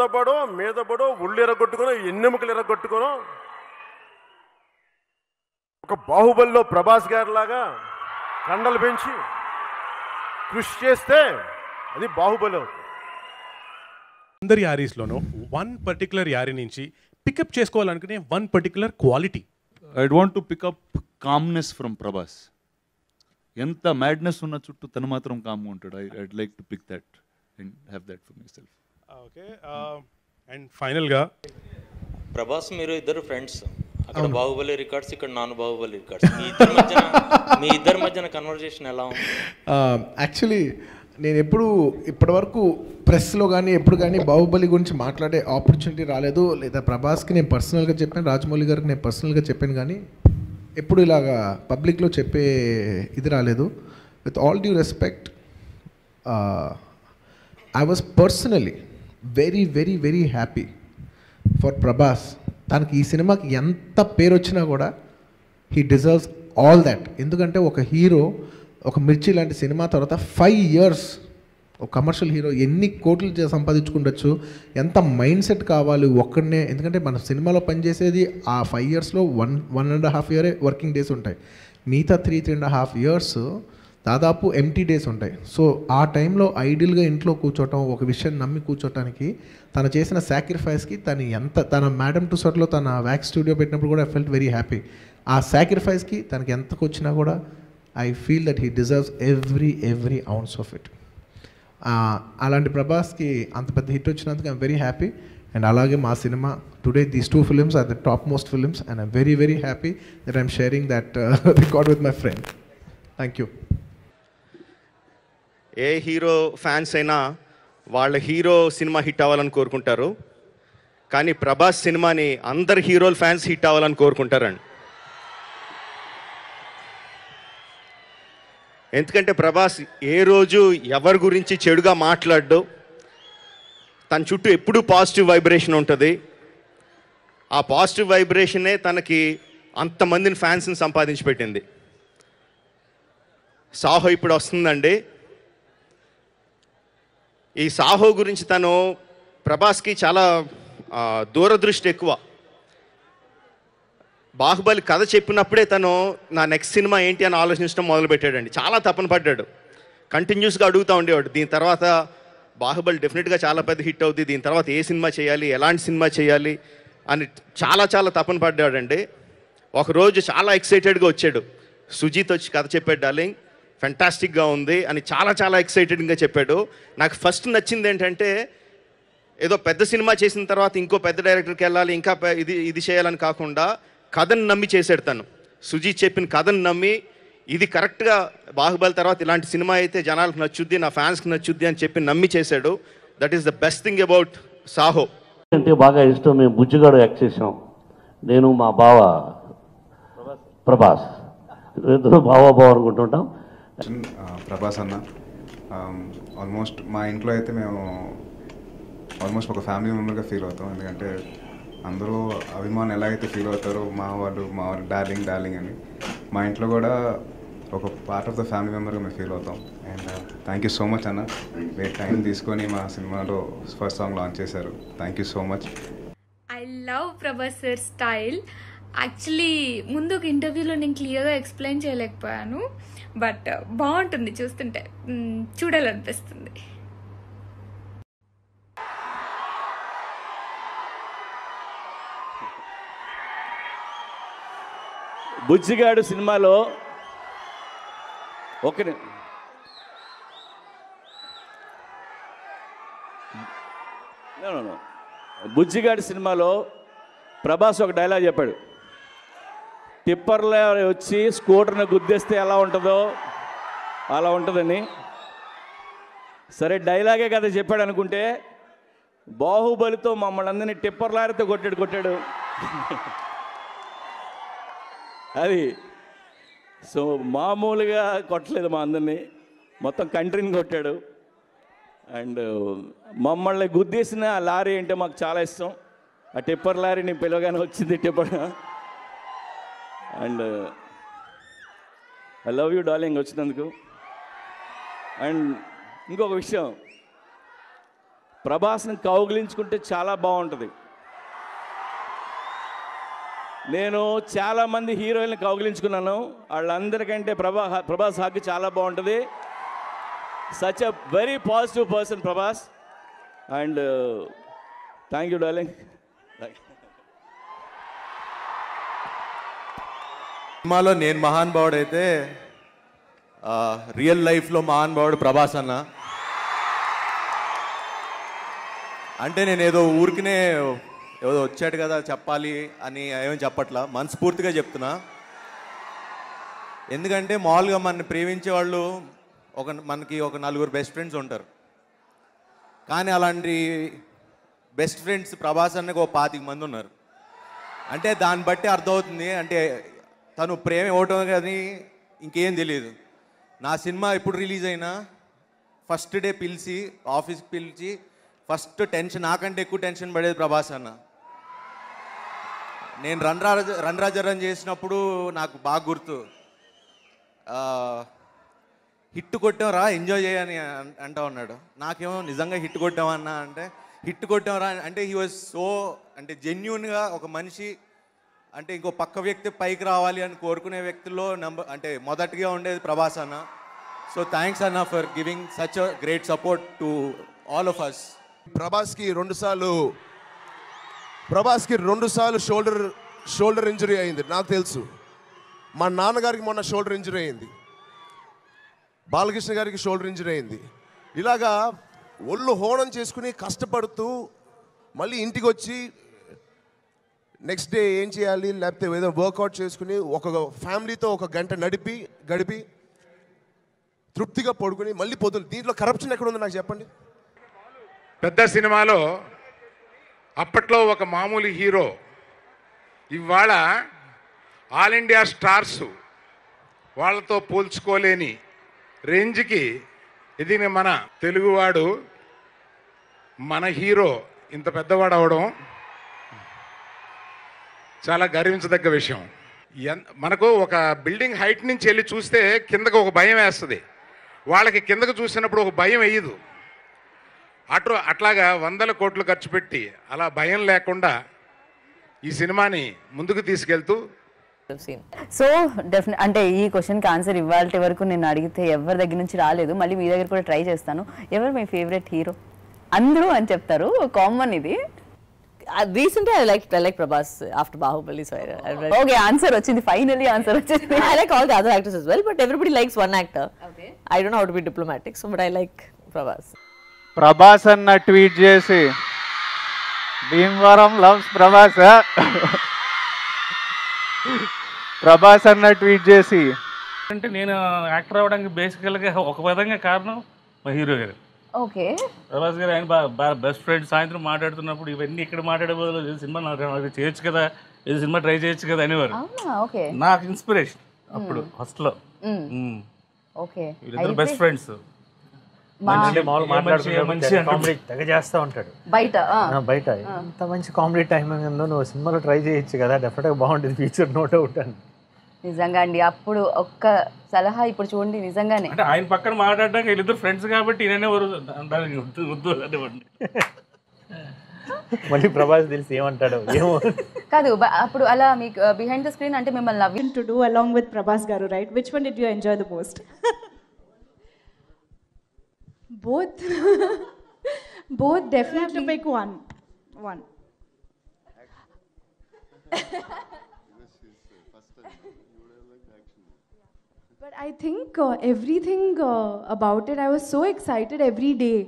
కింద పడో మీద పడో ఒళ్ళు ఎరగొట్టుకునో ఎన్నెముకలు ఎరగొట్టుకునో ఒక బాహుబలిలో ప్రభాస్ గారి లాగా కండలు పెంచి కృషి చేస్తే అది బాహుబలి అవుతుంది. అందరి యారీస్లోనూ వన్ పర్టికులర్ యారీ నుంచి పికప్ చేసుకోవాలనుకునే one particular quality. I'd want to pick up calmness from Prabhas. ఎంత మ్యాడ్నెస్ ఉన్న చుట్టూ తను మాత్రం కామ్గా ఉంటాడు. I'd like to pick that and have that for myself. Okay, and ఫైనల్గా ప్రభాస్ మీరు ఇద్దరు ఫ్రెండ్స్, అక్కడ బాహుబలి రికార్డ్స్, ఇక్కడ నాన్ బాహుబలి రికార్డ్స్. మీ ఇద్దరి మధ్యన కన్వర్జేషన్ ఎలా ఉంది? యాక్చువల్లీ నేను ఇప్పటివరకు ప్రెస్లో కానీ ఎప్పుడు కానీ బాహుబలి గురించి మాట్లాడే ఆపర్చునిటీ రాలేదు. లేదా ప్రభాస్కి నేను పర్సనల్గా చెప్పాను, రాజమౌళి గారికి నేను పర్సనల్గా చెప్పాను, కానీ ఎప్పుడు ఇలాగా పబ్లిక్లో చెప్పే ఇది రాలేదు. With all due respect, I was personally very very very happy for Prabhas. తనకి ఈ సినిమాకి ఎంత పేరు వచ్చినా కూడా హీ డిజర్వ్స్ ఆల్ దట్. ఎందుకంటే ఒక హీరో ఒక మిర్చి లాంటి సినిమా తర్వాత 5 years ఒక కమర్షియల్ హీరో ఎన్ని కోట్లు సంపాదించుకుండొచ్చు, ఎంత మైండ్ సెట్ కావాలి ఒక్కడనే. ఎందుకంటే మన సినిమాలో పనిచేసేది ఆ 5 yearsలో 1.5 year వర్కింగ్ డేస్ ఉంటాయి. మిగతా 3.5 years దాదాపు ఎంటీ డేస్ ఉంటాయి. సో ఆ టైంలో ఐడియల్గా ఇంట్లో కూర్చోవటం, ఒక విషయం నమ్మి కూర్చోటానికి తను చేసిన సాక్రిఫైస్కి తన మేడమ్ టుసార్ట్లో తన వ్యాక్స్ స్టూడియో పెట్టినప్పుడు కూడా ఐ ఫెల్ట్ వెరీ హ్యాపీ. ఆ సాక్రిఫైస్కి తనకి ఎంతకు వచ్చినా కూడా I feel that he deserves every ounce of it. అలాంటి ప్రభాస్కి అంత పెద్ద హిట్ వచ్చినందుకు ఐఎమ్ వెరీ హ్యాపీ. అండ్ అలాగే మా cinema today these 2 films are the top most films and I'm very very happy that I'm sharing that record with my friend. Thank you. ఏ hero fans అయినా వాళ్ళ hero cinema hit అవ్వాలని కోరుకుంటారు, కానీ ప్రభాస్ సినిమాని అందరు హీరోల ఫ్యాన్స్ హిట్ అవ్వాలని కోరుకుంటారండి. ఎందుకంటే ప్రభాస్ ఏ రోజు ఎవరి గురించి చెడుగా మాట్లాడు, తన చుట్టూ ఎప్పుడూ పాజిటివ్ వైబ్రేషన్ ఉంటుంది. ఆ పాజిటివ్ వైబ్రేషనే తనకి అంతమందిని ఫ్యాన్స్ని సంపాదించి పెట్టింది. సాహో ఇప్పుడు వస్తుందండి. ఈ సాహో గురించి తను ప్రభాస్కి చాలా దూరదృష్టి ఎక్కువ. బాహుబలి కథ చెప్పినప్పుడే తను నా నెక్స్ట్ సినిమా ఏంటి అని ఆలోచించడం మొదలుపెట్టాడండి. చాలా తపన పడ్డాడు, కంటిన్యూస్గా అడుగుతూ ఉండేవాడు, దీని తర్వాత బాహుబలి డెఫినెట్గా చాలా పెద్ద హిట్ అవుతుంది, దీని తర్వాత ఏ సినిమా చేయాలి, ఎలాంటి సినిమా చేయాలి అని చాలా చాలా తపన పడ్డాడండి. ఒకరోజు చాలా ఎక్సైటెడ్గా వచ్చాడు, సుజీత్ వచ్చి కథ చెప్పాడు, డార్లింగ్ ఫెంటాస్టిక్గా ఉంది అని చాలా చాలా ఎక్సైటెడ్గా చెప్పాడు. నాకు ఫస్ట్ నచ్చింది ఏంటంటే, ఏదో పెద్ద సినిమా చేసిన తర్వాత ఇంకో పెద్ద డైరెక్టర్కి వెళ్ళాలి, ఇంకా ఇది చేయాలని కాకుండా కథను నమ్మి చేశాడు తను. సుజీత్ చెప్పిన కథను నమ్మి ఇది కరెక్ట్గా బాహుబలి తర్వాత ఇలాంటి సినిమా అయితే జనాలకు నచ్చుద్ది, నా ఫ్యాన్స్కి నచ్చుద్ది అని చెప్పి నమ్మి చేశాడు. That is the best thing about Saaho. అంటే బాగా ఇష్టం, మేము బుజ్జిగాడు యాక్ట్ చేసాం, నేను మా బావ ప్రభాస్, ఇద్దరు బావ అనుకుంటుంటాం. ప్రభాస్ అన్న ఆల్మోస్ట్ మా ఇంట్లో అయితే మేము ఆల్మోస్ట్ ఒక ఫ్యామిలీ మెంబర్గా ఫీల్ అవుతాం. ఎందుకంటే అందరూ అభిమానులు ఎలా అయితే ఫీల్ అవుతారో మా వాళ్ళు డార్లింగ్ అని, మా ఇంట్లో కూడా ఒక పార్ట్ ఆఫ్ ద ఫ్యామిలీ మెంబర్గా మేము ఫీల్ అవుతాం. And thank you so much అన్న, వేరే టైం తీసుకొని మా సినిమాలో ఫస్ట్ సాంగ్ లాంచ్ చేశారు. Thank you so much. I love Prabhas sir style. Actually ముందు ఒక ఇంటర్వ్యూలో నేను క్లియర్గా ఎక్స్ప్లెయిన్ చేయలేకపోయాను, బట్ బాగుంటుంది, చూస్తుంటే చూడాలనిపిస్తుంది. బుజ్జిగాడు సినిమాలో బుజ్జిగాడి సినిమాలో ప్రభాస్ ఒక డైలాగ్ చెప్పాడు, టిప్పర్లో వచ్చి స్కూటర్ని గుద్దేస్తే ఎలా ఉంటుందో అలా ఉంటుందని. సరే డైలాగే కదా చెప్పాడు అనుకుంటే, బాహుబలితో మమ్మల్ని అందరినీ టిప్పర్ లారీతో కొట్టాడు అది. సో మామూలుగా కొట్టలేదు మా అందరినీ, మొత్తం కంట్రీని కొట్టాడు. అండ్ మమ్మల్ని గుద్దేసిన ఆ లారీ అంటే మాకు చాలా ఇష్టం. ఆ టిప్పర్ లారీని పిలవగానే వచ్చింది tipper. And I love you darling వచ్చినందుకు. అండ్ ఇంకొక విషయం, ప్రభాస్ని కౌగిలించుకుంటే చాలా బాగుంటుంది. నేను చాలామంది హీరోయిన్ని కౌగిలించుకున్నాను, వాళ్ళందరికంటే ప్రభాస్ హగ్ చాలా బాగుంటుంది. Such a very positive person Prabhas. And thank you darling. సినిమాలో నేను మహానుభావుడు అయితే రియల్ లైఫ్లో మహానుభావుడు ప్రభాస్ అన్న. అంటే నేను ఏదో ఊరికినే ఏదో వచ్చాడు కదా చెప్పాలి అని ఏమీ చెప్పట్లా, మనస్ఫూర్తిగా చెప్తున్నా. ఎందుకంటే మామూలుగా మనని ప్రేమించే వాళ్ళు మనకి ఒక 4 బెస్ట్ ఫ్రెండ్స్ ఉంటారు. కానీ అలాంటి బెస్ట్ ఫ్రెండ్స్ ప్రభాస్ అన్నకి ఒక 25 మంది ఉన్నారు. అంటే దాన్ని బట్టి అర్థమవుతుంది, అంటే తను ప్రేమ ఇవ్వటం కానీ ఇంకేం తెలియదు. నా సినిమా ఎప్పుడు రిలీజ్ అయినా ఫస్ట్ డే పిలిచి ఆఫీస్కి పిలిచి ఫస్ట్ టెన్షన్, నాకంటే ఎక్కువ టెన్షన్ పడేది ప్రభాస్ అన్న. నేను రన్ రాజరన్ చేసినప్పుడు నాకు బాగా గుర్తు, హిట్ కొట్టాంరా ఎంజాయ్ చేయని అంటా ఉన్నాడు. నాకేమో నిజంగా హిట్ కొట్టామన్నా అంటే హిట్ కొట్టాంరా అంటే హీ వాజ్ సో, అంటే జెన్యున్గా ఒక మనిషి అంటే ఇంకో పక్క వ్యక్తి పైకి రావాలి అని కోరుకునే వ్యక్తుల్లో అంటే మొదటిగా ఉండేది ప్రభాస్ అన్న. సో థ్యాంక్స్ అన్న for giving such a great support to all of us. ప్రభాస్కి రెండు సార్లు షోల్డర్ ఇంజరీ అయింది, నాకు తెలుసు. మా నాన్నగారికి మొన్న షోల్డర్ ఇంజరీ అయింది, బాలకృష్ణ గారికి షోల్డర్ ఇంజరీ అయింది. ఇలాగా ఒళ్ళు హోనం చేసుకుని కష్టపడుతూ మళ్ళీ ఇంటికి వచ్చి నెక్స్ట్ డే ఏం చేయాలి, లేకపోతే ఏదో వర్కౌట్ చేసుకుని ఒక ఫ్యామిలీతో 1 గంట గడిపి తృప్తిగా పడుకుని మళ్ళీ పొద్దున్న. దీంట్లో కరప్షన్ ఎక్కడ ఉందో నాకు చెప్పండి. పెద్ద సినిమాలో అప్పట్లో ఒక మామూలు హీరో ఇవాళ ఆల్ ఇండియా స్టార్స్ వాళ్ళతో పోల్చుకోలేని రేంజ్కి ఎదిగిన మన తెలుగువాడు, మన హీరో ఇంత పెద్దవాడు అవడం చాలా గర్వించదగ్గ విషయం. మనకు ఒక బిల్డింగ్ హైట్ నుంచి వెళ్ళి చూస్తే కిందకు ఒక భయం వేస్తుంది, వాళ్ళకి కిందకు చూసినప్పుడు ఒక భయం వేయదు. అట్లాగా 100 కోట్లు ఖర్చు పెట్టి అలా భయం లేకుండా ఈ సినిమాని ముందుకు తీసుకెళ్తూ. సో అంటే ఈ క్వశ్చన్కి ఆన్సర్ ఇవ్వాల్టి వరకు నేను అడిగితే ఎవరి దగ్గర నుంచి రాలేదు, మళ్ళీ మీ దగ్గర కూడా ట్రై చేస్తాను. ఎవరు మీ ఫేవరెట్ హీరో? అందరూ అని చెప్తారు, కామన్ ఇది. Recently, I like Prabhas after Bahubali. So okay, answer వచ్చింది, finally answer వచ్చింది. I like all the other actors as well, but everybody likes one actor. Okay. I don't know how to be diplomatic, so but I like Prabhas. Prabhas అన్న tweet చేసి Bhimavaram loves Prabhas. Prabhas అన్న tweet చేసి అంటే నేను actor అవ్వడానికి బేసికల్గా ఒక విధంగా కారణం మా హీరో గారు. ఓకే, ప్రభాస్ గారు ఆయన బెస్ట్ ఫ్రెండ్. సాయంత్రం మాట్లాడుతున్నప్పుడు ఇవన్నీ ఇక్కడ మాట్లాడే బదులు సినిమా నాకు చేయొచ్చు కదా, ఇది సినిమా ట్రై చేయొచ్చు కదా అనేవారు. నాకు ఇన్స్పిరేషన్ అప్పుడు ఫస్ట్లో. వీళ్ళిద్దరు బెస్ట్ ఫ్రెండ్స్. తెగ చేస్తూ ఉంటాడు బయట. ఇంత మంచి కామెడీ టైమింగ్ ఉందో, నువ్వు సినిమాలో ట్రై చేయొచ్చు కదా, డెఫినెట్గా బాగుంటుంది ఫ్యూచర్, నో డౌట్ అని. నిజంగా అండి, అప్పుడు ఒక్క సలహా ఇప్పుడు చూడండి, నిజంగానే అంటే ఆయన పక్కన మాట్లాడడానికి వీళ్ళిద్దరు ఫ్రెండ్స్ కాబట్టి ఈయననే మళ్ళీ ప్రభాస్ తెలిసి ఏమంటాడు ఏమో కాదు. అప్పుడు అలా మీకు బిహైండ్ ద స్క్రీన్ అంటే మిమ్మల్ని love to do along with Prabhas garu, right? Which one did you enjoy the most? both definitely pick one. But I think everything about it, I was so excited every day.